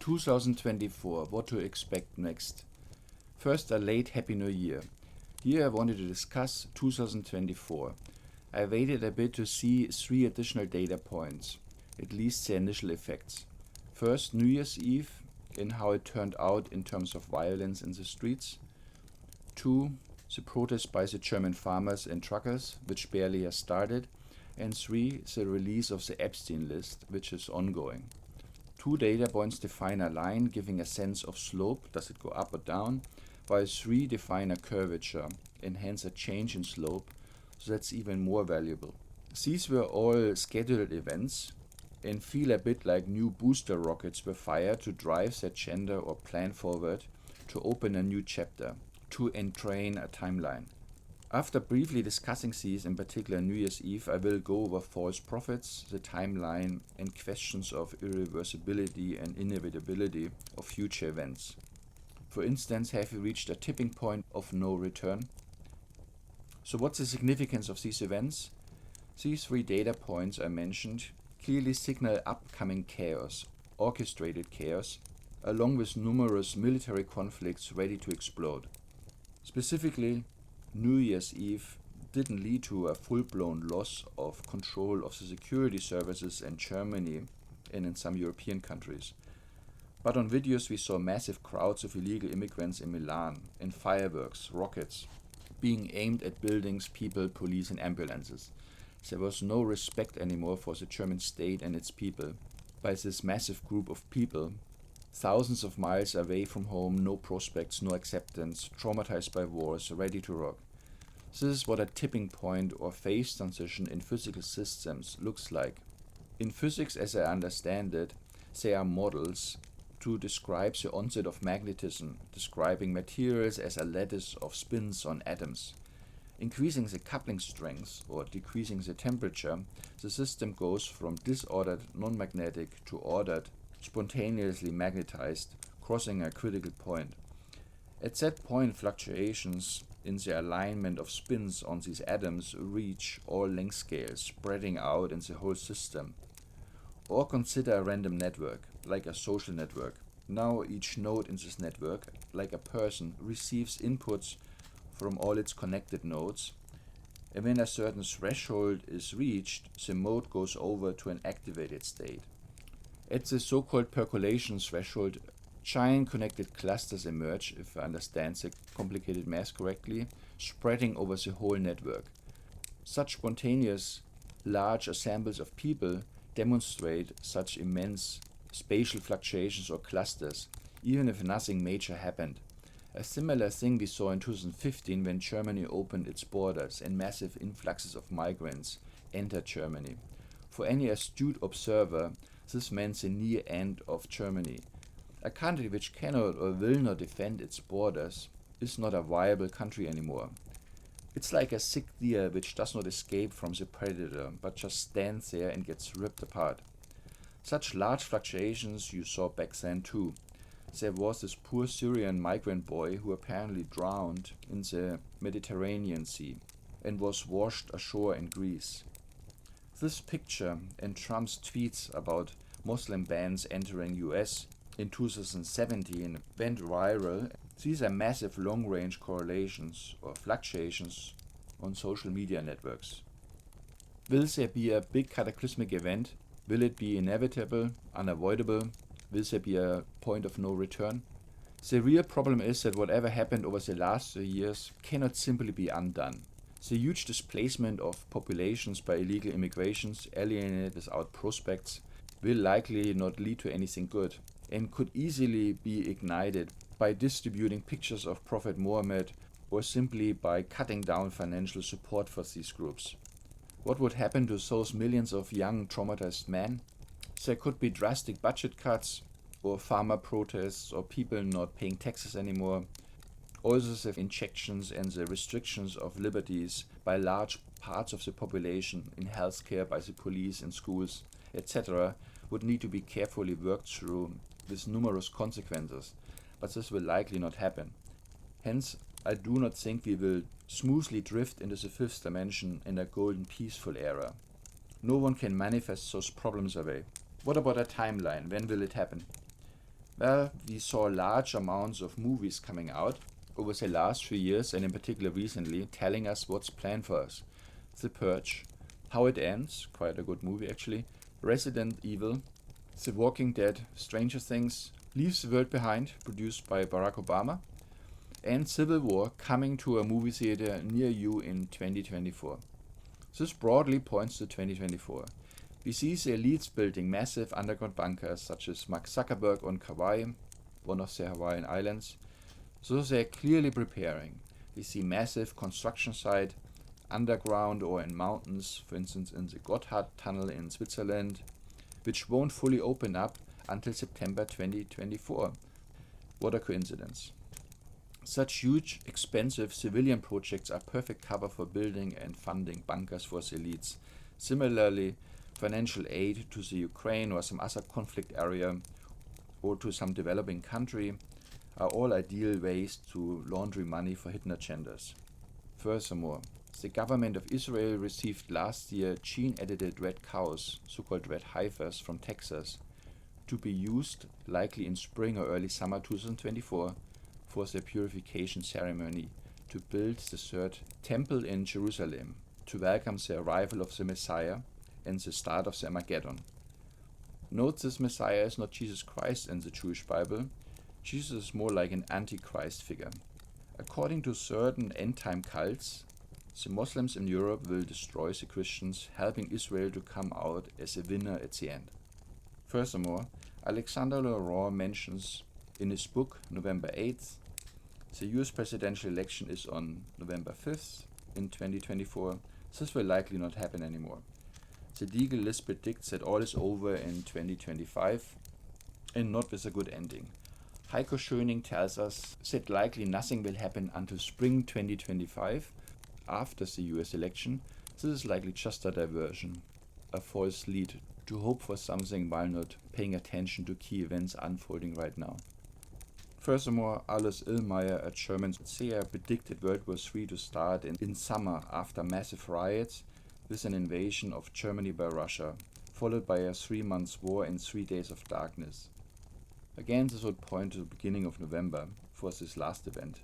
2024, what to expect next. First, a late Happy New Year. Here I wanted to discuss 2024. I waited a bit to see 3 additional data points, at least the initial effects. First, New Year's Eve and how it turned out in terms of violence in the streets. 2, the protest by the German farmers and truckers, which barely has started. And 3, the release of the Epstein list, which is ongoing. 2 data points define a line, giving a sense of slope, does it go up or down, while 3 define a curvature, and hence a change in slope, so that's even more valuable. These were all scheduled events, and feel a bit like new booster rockets were fired to drive the agenda or plan forward, to open a new chapter, to entrain a timeline. After briefly discussing these, in particular New Year's Eve, I will go over false prophets, the timeline, and questions of irreversibility and inevitability of future events. For instance, have we reached a tipping point of no return? So what's the significance of these events? These 3 data points I mentioned clearly signal upcoming chaos, orchestrated chaos, along with numerous military conflicts ready to explode. Specifically, New Year's Eve didn't lead to a full-blown loss of control of the security services in Germany and in some European countries. But on videos we saw massive crowds of illegal immigrants in Milan, and fireworks, rockets, being aimed at buildings, people, police and ambulances. There was no respect anymore for the German state and its people by this massive group of people, thousands of miles away from home, no prospects, no acceptance, traumatized by wars, ready to rock. This is what a tipping point or phase transition in physical systems looks like. In physics, as I understand it, there are models to describe the onset of magnetism, describing materials as a lattice of spins on atoms. Increasing the coupling strength or decreasing the temperature, the system goes from disordered non-magnetic to ordered, spontaneously magnetized, crossing a critical point. At that point, fluctuations in the alignment of spins on these atoms reach all length scales, spreading out in the whole system. Or consider a random network, like a social network. Now each node in this network, like a person, receives inputs from all its connected nodes, and when a certain threshold is reached, the mode goes over to an activated state. At the so-called percolation threshold, giant connected clusters emerge, if I understand the complicated math correctly, spreading over the whole network. Such spontaneous, large assembles of people demonstrate such immense spatial fluctuations or clusters, even if nothing major happened. A similar thing we saw in 2015 when Germany opened its borders and massive influxes of migrants entered Germany. For any astute observer, this meant the near end of Germany. A country which cannot or will not defend its borders is not a viable country anymore. It's like a sick deer which does not escape from the predator, but just stands there and gets ripped apart. Such large fluctuations you saw back then too. There was this poor Syrian migrant boy who apparently drowned in the Mediterranean Sea and was washed ashore in Greece. This picture and Trump's tweets about Muslim bans entering US in 2017 went viral. These are massive long-range correlations or fluctuations on social media networks. Will there be a big cataclysmic event? Will it be inevitable, unavoidable? Will there be a point of no return? The real problem is that whatever happened over the last 3 years cannot simply be undone. The huge displacement of populations by illegal immigrations alienated without prospects will likely not lead to anything good and could easily be ignited by distributing pictures of Prophet Muhammad or simply by cutting down financial support for these groups. What would happen to those millions of young traumatized men? There could be drastic budget cuts or farmer protests or people not paying taxes anymore. Also the injections and the restrictions of liberties by large parts of the population in healthcare, by the police, in schools, etc. would need to be carefully worked through with numerous consequences, but this will likely not happen. Hence, I do not think we will smoothly drift into the fifth dimension in a golden peaceful era. No one can manifest those problems away. What about a timeline? When will it happen? Well, we saw large amounts of movies coming out over the last few years, and in particular recently, telling us what's planned for us. The Purge, How It Ends, quite a good movie actually, Resident Evil, The Walking Dead, Stranger Things, Leaves the World Behind, produced by Barack Obama, and Civil War coming to a movie theater near you in 2024. This broadly points to 2024. We see the elites building massive underground bunkers such as Mark Zuckerberg on Kauai, one of the Hawaiian islands, so they're clearly preparing. We see massive construction site underground or in mountains, for instance in the Gotthard Tunnel in Switzerland, which won't fully open up until September 2024. What a coincidence. Such huge, expensive civilian projects are perfect cover for building and funding bunkers for the elites. Similarly, financial aid to the Ukraine or some other conflict area or to some developing country are all ideal ways to launder money for hidden agendas. Furthermore, the government of Israel received last year gene-edited red cows, so-called red heifers from Texas, to be used likely in spring or early summer 2024 for their purification ceremony to build the third temple in Jerusalem to welcome the arrival of the Messiah and the start of the Armageddon. Note this Messiah is not Jesus Christ in the Jewish Bible. Jesus is more like an antichrist figure. According to certain end-time cults, the Muslims in Europe will destroy the Christians, helping Israel to come out as a winner at the end. Furthermore, Alexander Laurent mentions in his book November 8th, the US presidential election is on November 5th in 2024. This will likely not happen anymore. The legal list predicts that all is over in 2025 and not with a good ending. Heiko Schöning tells us that likely nothing will happen until spring 2025 after the US election. This is likely just a diversion, a false lead to hope for something while not paying attention to key events unfolding right now. Furthermore, Alois Illmeyer, a German seer, predicted World War III to start in summer after massive riots with an invasion of Germany by Russia, followed by a 3-month war and 3 days of darkness. Again, this would point to the beginning of November for this last event.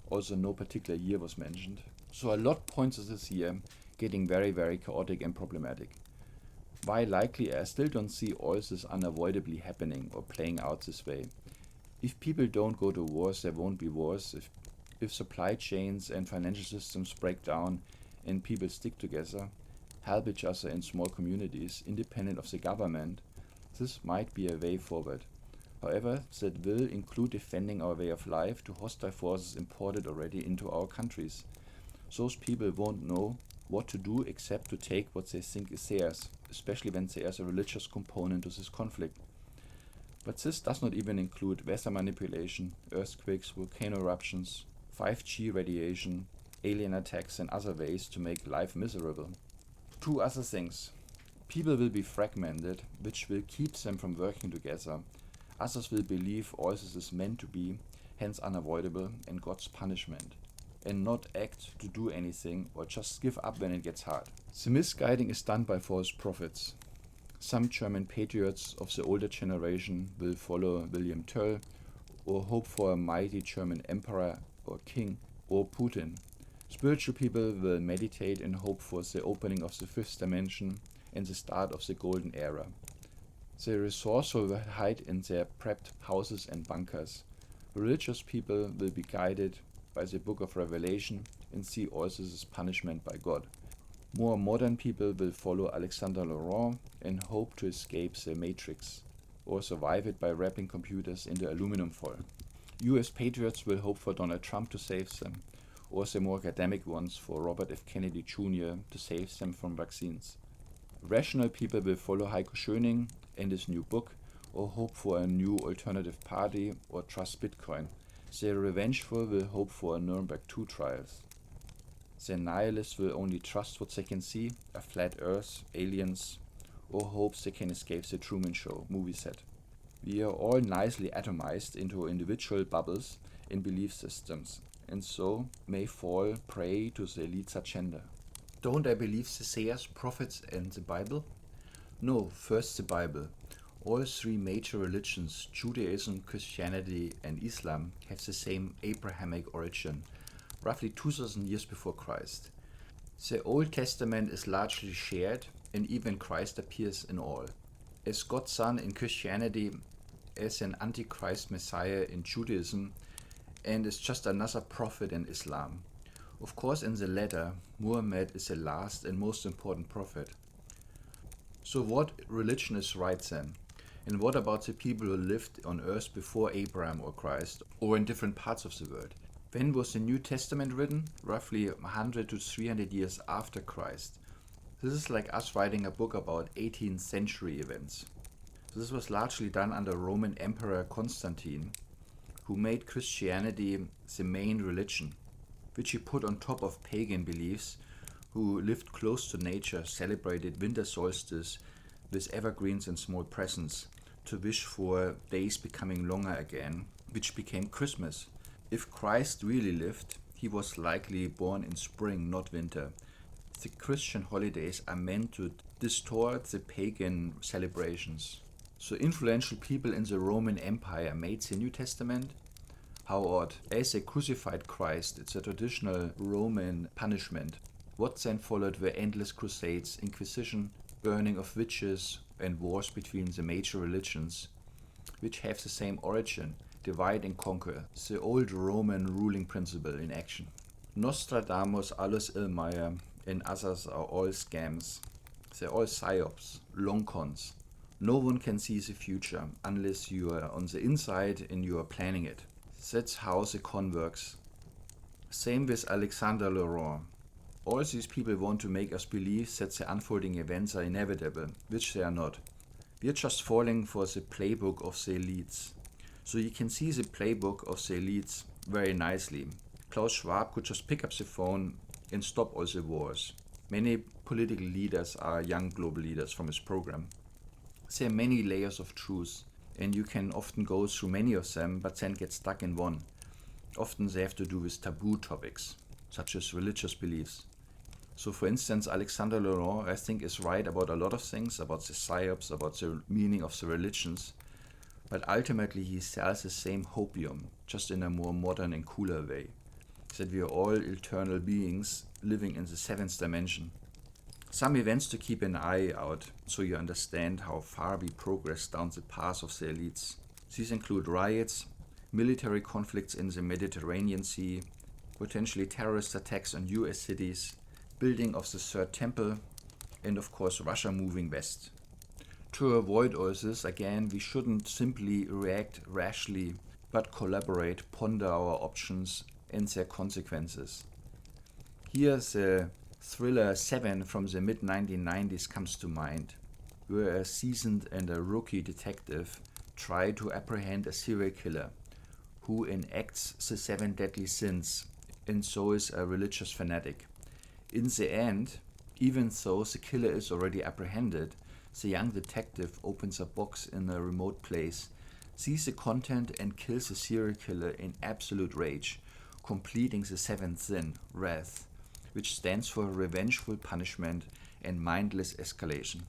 Also, no particular year was mentioned. So a lot points to this year getting very, very chaotic and problematic. Why likely? I still don't see all this unavoidably happening or playing out this way. If people don't go to wars, there won't be wars. If supply chains and financial systems break down and people stick together, help each other in small communities, independent of the government, this might be a way forward. However, that will include defending our way of life to hostile forces imported already into our countries. Those people won't know what to do except to take what they think is theirs, especially when there's a religious component to this conflict. But this does not even include weather manipulation, earthquakes, volcano eruptions, 5G radiation, alien attacks and other ways to make life miserable. 2 other things. People will be fragmented, which will keep them from working together. Others will believe all this is meant to be, hence unavoidable, and God's punishment, and not act to do anything or just give up when it gets hard. The misguiding is done by false prophets. Some German patriots of the older generation will follow William Tell or hope for a mighty German emperor or king or Putin. Spiritual people will meditate and hope for the opening of the 5th dimension and the start of the golden era. The resourceful will hide in their prepped houses and bunkers. Religious people will be guided by the book of Revelation and see all this as punishment by God. More modern people will follow Alexander Laurent and hope to escape the matrix or survive it by wrapping computers into aluminum foil. US patriots will hope for Donald Trump to save them, or the more academic ones for Robert F. Kennedy Jr. to save them from vaccines. Rational people will follow Heiko Schöning and his new book, or hope for a new alternative party, or trust Bitcoin. The revengeful will hope for Nuremberg 2 trials. The nihilists will only trust what they can see, a flat earth, aliens, or hopes they can escape the Truman Show movie set. We are all nicely atomized into individual bubbles in belief systems, and so may fall prey to the elite's agenda. Don't I believe the sayers, prophets, and the Bible? No, first the Bible. All three major religions, Judaism, Christianity, and Islam, have the same Abrahamic origin, roughly 2000 years before Christ. The Old Testament is largely shared, and even Christ appears in all. As God's Son in Christianity, as an Antichrist Messiah in Judaism, and is just another prophet in Islam. Of course, in the latter, Muhammad is the last and most important prophet. So what religion is right then? And what about the people who lived on earth before Abraham or Christ, or in different parts of the world? When was the New Testament written? Roughly 100 to 300 years after Christ. This is like us writing a book about 18th century events. This was largely done under Roman Emperor Constantine, who made Christianity the main religion, which he put on top of pagan beliefs, who lived close to nature, celebrated winter solstice with evergreens and small presents, to wish for days becoming longer again, which became Christmas. If Christ really lived, he was likely born in spring, not winter. The Christian holidays are meant to distort the pagan celebrations. So influential people in the Roman Empire made the New Testament. How odd. As they crucified Christ, it's a traditional Roman punishment. What then followed were endless crusades, inquisition, burning of witches, and wars between the major religions, which have the same origin, divide and conquer, the old Roman ruling principle in action. Nostradamus, Alois Illmeyer, and others are all scams. They're all psyops, long cons. No one can see the future unless you are on the inside and you are planning it. That's how the con works. Same with Alexander Laurent. All these people want to make us believe that the unfolding events are inevitable, which they are not. We are just falling for the playbook of the elites. So you can see the playbook of the elites very nicely. Klaus Schwab could just pick up the phone and stop all the wars. Many political leaders are young global leaders from his program. There are many layers of truth, and you can often go through many of them, but then get stuck in one. Often they have to do with taboo topics, such as religious beliefs. So for instance, Alexander Laurent, I think, is right about a lot of things, about the psyops, about the meaning of the religions, but ultimately he sells the same hopium, just in a more modern and cooler way, that we are all eternal beings living in the seventh dimension. Some events to keep an eye out, so you understand how far we progress down the path of the elites. These include riots, military conflicts in the Mediterranean Sea, potentially terrorist attacks on US cities, building of the Third Temple, and of course Russia moving west. To avoid all this, again, we shouldn't simply react rashly, but collaborate, ponder our options and their consequences. Here the thriller Seven from the mid-1990s comes to mind, where a seasoned and a rookie detective try to apprehend a serial killer who enacts the 7 deadly sins and so is a religious fanatic. In the end, even though the killer is already apprehended, the young detective opens a box in a remote place, sees the content and kills the serial killer in absolute rage, completing the 7th sin, wrath, which stands for revengeful punishment and mindless escalation.